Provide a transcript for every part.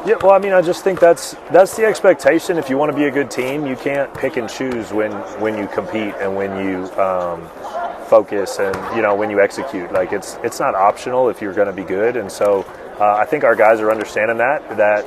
Yeah, well, I mean, I just think that's the expectation. If you want to be a good team, you can't pick and choose when you compete and when you focus and when you execute. Like it's not optional if you're going to be good. And so I think our guys are understanding that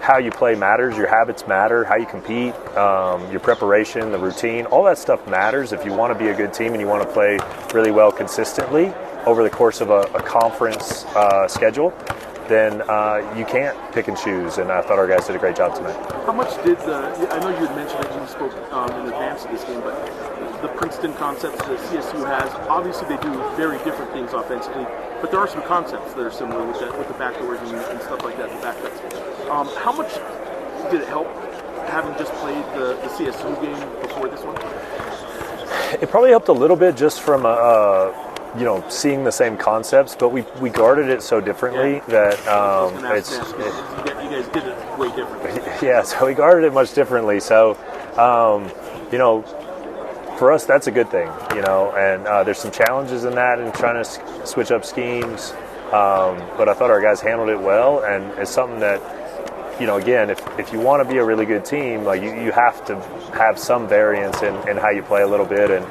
how you play matters, your habits matter, how you compete, your preparation, the routine, all that stuff matters if you want to be a good team and you want to play really well consistently over the course of a conference schedule. Then you can't pick and choose, and I thought our guys did a great job tonight. How much did I know you had mentioned that you spoke in advance of this game, but the Princeton concepts that CSU has, obviously they do very different things offensively, but there are some concepts that are similar with the backdoors and stuff like that, the backcuts. How much did it help having just played the CSU game before this one? It probably helped a little bit just from seeing the same concepts, but we guarded it so differently that you guys did it way differently. Yeah, so we guarded it much differently. So, for us, that's a good thing, and there's some challenges in that and trying to switch up schemes. But I thought our guys handled it well, and it's something that, again, if you want to be a really good team, like you have to have some variance in how you play a little bit, and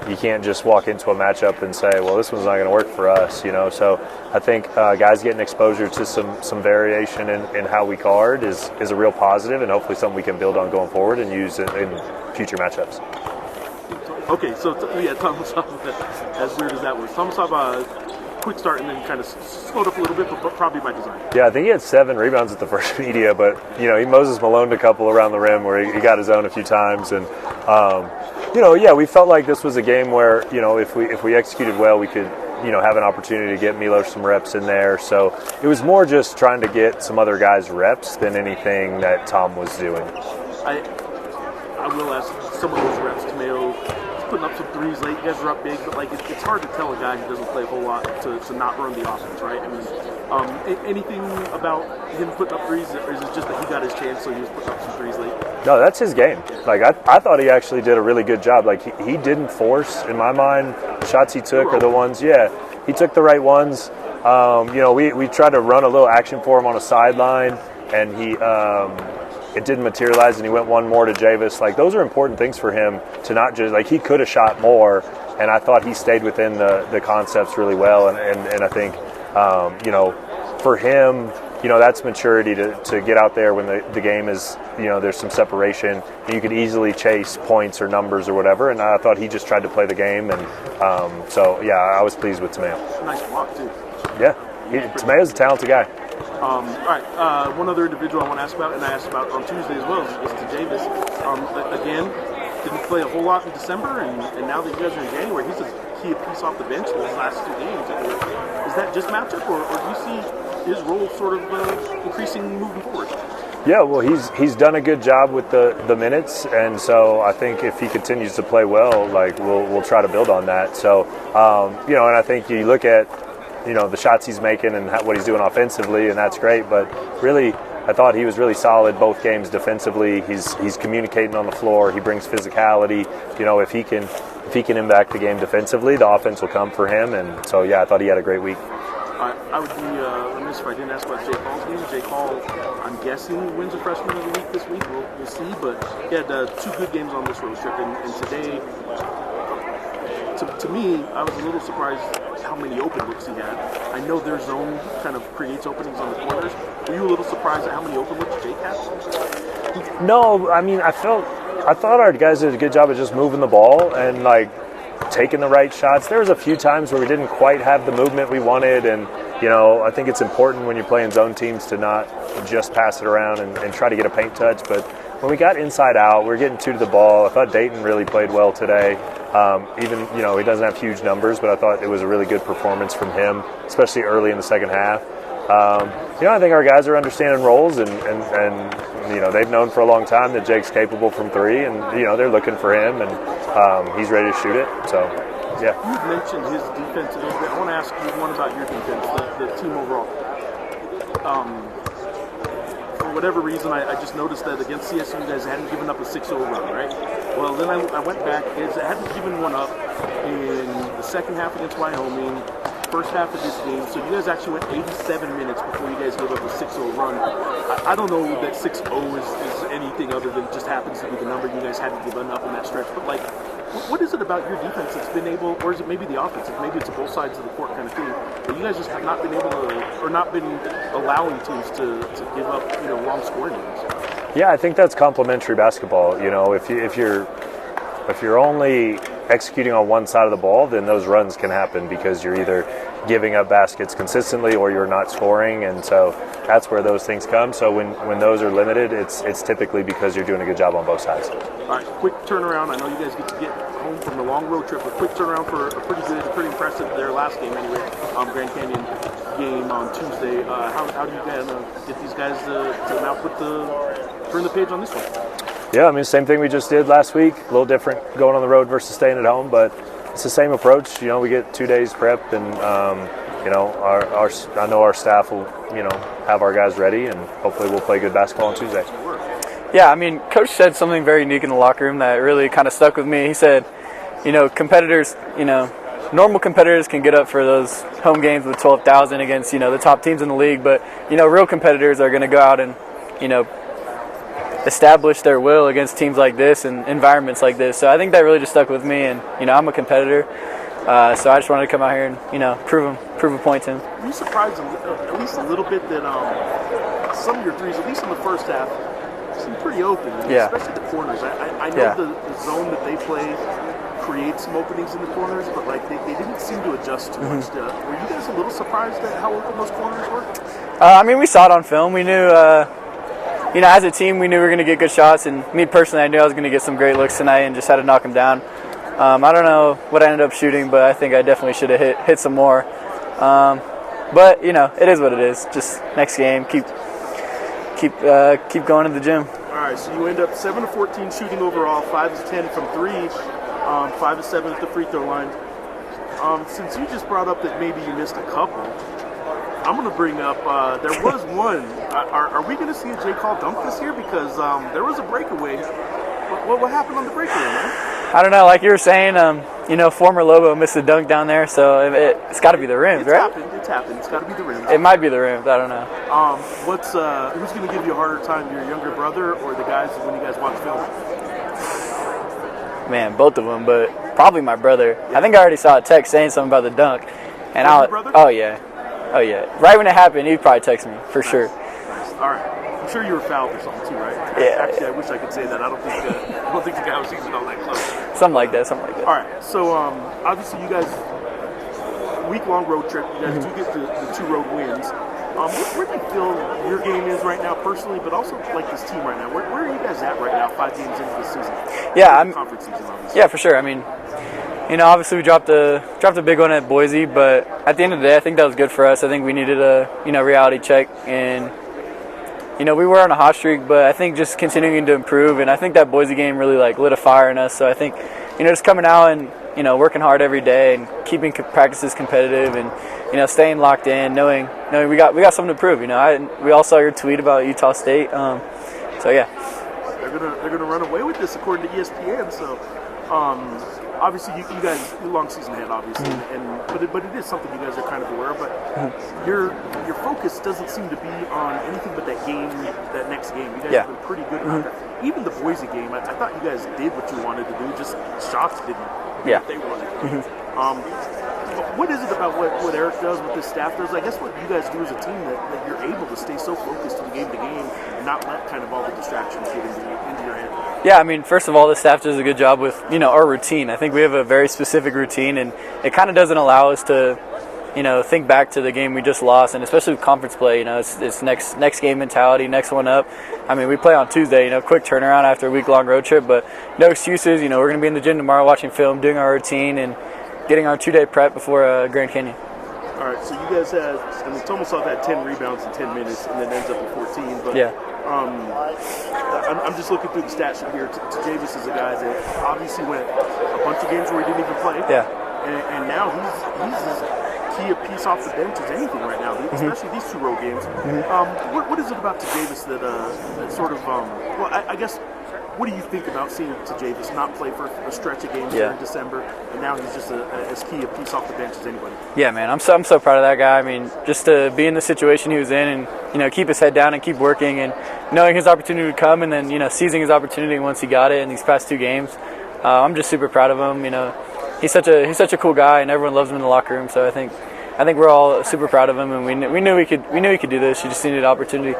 you can't just walk into a matchup and say, well, this one's not going to work for us, So I think guys getting exposure to some variation in how we guard is a real positive, and hopefully something we can build on going forward and use in future matchups. Okay, so Thomas, as weird as that was, Thomas quick start and then kind of slowed up a little bit, but probably by design. Yeah, I think he had 7 rebounds at the first media, but he Moses Maloned a couple around the rim where he got his own a few times, and we felt like this was a game where if we executed well, we could have an opportunity to get Milos some reps in there. So it was more just trying to get some other guys reps than anything that Tom was doing. I will ask some of those reps. Tomeo putting up some threes late. You guys are up big, but it's hard to tell a guy who doesn't play a whole lot to not run the offense, right? I mean, anything about him putting up threes, or is it just that he got his chance, so he was putting up some threes late? No, that's his game. Like I thought he actually did a really good job. Like he didn't force, in my mind, the shots he took are the ones. Yeah, he took the right ones. We tried to run a little action for him on a sideline, and it didn't materialize, and he went one more to Javis. Like, those are important things for him to not just, like, he could have shot more, and I thought he stayed within the concepts really well, and I think, for him, that's maturity to get out there when the game is, there's some separation, and you could easily chase points or numbers or whatever, and I thought he just tried to play the game, and I was pleased with Tomeo. Nice block, too. Yeah, Tomeo's a talented guy. All right, one other individual I want to ask about, and I asked about on Tuesday as well, is to Javis. Again, didn't play a whole lot in December, and now that you guys are in January, he's a key piece off the bench those last 2 games. Is that just matchup, or do you see his role sort of increasing moving forward? Yeah, well, he's done a good job with the minutes, and so I think if he continues to play well, like we'll try to build on that. So, and I think you look at the shots he's making and what he's doing offensively, and that's great. But really, I thought he was really solid both games defensively. He's communicating on the floor. He brings physicality. If he can impact the game defensively, the offense will come for him. And so, I thought he had a great week. I would be remiss if I didn't ask about Jake Hall's game. Jake Hall, I'm guessing, wins a Freshman of the Week this week. We'll see. But he had 2 good games on this road trip, and today, to me, I was a little surprised how many open looks he had. I know their zone kind of creates openings on the corners. Were you a little surprised at how many open looks Jake had? No, I mean, I thought our guys did a good job of just moving the ball and taking the right shots. There was a few times where we didn't quite have the movement we wanted, and I think it's important when you're playing zone teams to not just pass it around and try to get a paint touch. But when we got inside out, we were getting 2 to the ball. I thought Dayton really played well today. Even, he doesn't have huge numbers, but I thought it was a really good performance from him, especially early in the second half. I think our guys are understanding roles, and they've known for a long time that Jake's capable from 3, and, they're looking for him, and he's ready to shoot it. So, yeah. You've mentioned his defense a little bit. I want to ask you one about your defense, the team overall. For whatever reason, I just noticed that against CSU, you guys hadn't given up a 6-0 run, right? Well, then I went back. You hadn't given one up in the second half against Wyoming, first half of this game, so you guys actually went 87 minutes before you guys gave up a 6-0 run. I don't know that 6-0 is anything other than just happens to be the number you guys had to give up in that stretch. But like, what is it about your defense that's been able, or is it maybe the offense? Maybe it's a both sides of the court kind of thing. But you guys just have not been able to, or not been allowing teams to give up, long scoring games. Yeah, I think that's complementary basketball. If you're only executing on one side of the ball, then those runs can happen because you're either giving up baskets consistently or you're not scoring, and so that's where those things come. So when those are limited, it's typically because you're doing a good job on both sides. All right, quick turnaround. I know you guys get home from a long road trip, but quick turnaround for a pretty impressive their last game anyway, Grand Canyon game on Tuesday. How do you guys get these guys to now turn the page on this one? Yeah, I mean, same thing we just did last week. A little different going on the road versus staying at home, but it's the same approach. We get 2 days prep, and I know our staff will have our guys ready, and hopefully we'll play good basketball on Tuesday. Yeah, I mean, Coach said something very unique in the locker room that really kind of stuck with me. He said, competitors, normal competitors can get up for those home games with 12,000 against the top teams in the league, but real competitors are going to go out and establish their will against teams like this and environments like this. So I think that really just stuck with me, and I'm a competitor, so I just wanted to come out here and prove a point to him. Were you surprised at least a little bit that some of your threes, at least in the first half, seemed pretty open, especially the corners. I know the zone that they play creates some openings in the corners, but like they didn't seem to adjust too much. Were you guys a little surprised at how open those corners were? I mean, we saw it on film. We knew. As a team, we knew we were going to get good shots, and me personally, I knew I was going to get some great looks tonight and just had to knock them down. I don't know what I ended up shooting, but I think I definitely should have hit some more. But it is what it is. Just next game, keep going to the gym. All right, so you end up 7 of 14 shooting overall, 5 of 10 from 3, 5 of 7 at the free throw line. Since you just brought up that maybe you missed a couple, I'm going to bring up, there was one. Are we going to see a J. Call dunk this year? Because there was a breakaway. What happened on the breakaway, man? I don't know. Like you were saying, former Lobo missed a dunk down there, so it's got to be the rims, right? It's happened. It's got to be the rims. It might be the rims. I don't know. Who's going to give you a harder time, your younger brother or the guys when you guys watch film? Man, both of them, but probably my brother. Yeah. I think I already saw a text saying something about the dunk, and your brother? Oh yeah. Right when it happened, he'd probably text me for sure. Nice. All right. I'm sure you were fouled or something too, right? Yeah. Actually, I wish I could say that. I don't think the guy was using all that close. Something like that. All right. So obviously, you guys week-long road trip. You guys do get the 2 road wins. Where do you feel your game is right now personally, but also like this team right now? Where are you guys at right now, 5 games into the season? Yeah, conference season, obviously. Yeah, for sure. I mean, obviously we dropped a big one at Boise, but at the end of the day, I think that was good for us. I think we needed a reality check, and we were on a hot streak, but I think just continuing to improve, and I think that Boise game really lit a fire in us. So I think just coming out and working hard every day and keeping practices competitive, and staying locked in, knowing we got something to prove. We all saw your tweet about Utah State, so yeah. They're gonna run away with this according to ESPN. So. Obviously, you guys, long season ahead, obviously, but it is something you guys are kind of aware of. But your focus doesn't seem to be on anything but that next game. You guys have been pretty good about that. Even the Boise game, I thought you guys did what you wanted to do. Just shots didn't do what they wanted to do. What is it about what Eric does, what this staff does? I guess what you guys do as a team that you're able to stay so focused from game to game and not let kind of all the distractions get into your head. Yeah, I mean, first of all, the staff does a good job with, our routine. I think we have a very specific routine, and it kind of doesn't allow us to, think back to the game we just lost, and especially with conference play, it's next game mentality, next one up. I mean, we play on Tuesday, quick turnaround after a week-long road trip, but no excuses. We're going to be in the gym tomorrow watching film, doing our routine, and getting our 2-day prep before Grand Canyon. All right, so you guys had, Tomasov had 10 rebounds in 10 minutes and then ends up with 14. But yeah. I'm just looking through the stat sheet here. Javis is a guy that obviously went a bunch of games where he didn't even play. Yeah. And now he's as key a piece off the bench as anything right now, especially these 2 road games. What is it about Javis that sort of, I guess What do you think about seeing Javis not play for a stretch of games here in December, and now he's just as key a piece off the bench as anybody? Yeah, man, I'm so proud of that guy. I mean, just to be in the situation he was in, and keep his head down and keep working, and knowing his opportunity would come, and then seizing his opportunity once he got it in these past 2 games. I'm just super proud of him. He's such a cool guy, and everyone loves him in the locker room. So I think we're all super proud of him, and we knew we could do this. He just needed an opportunity.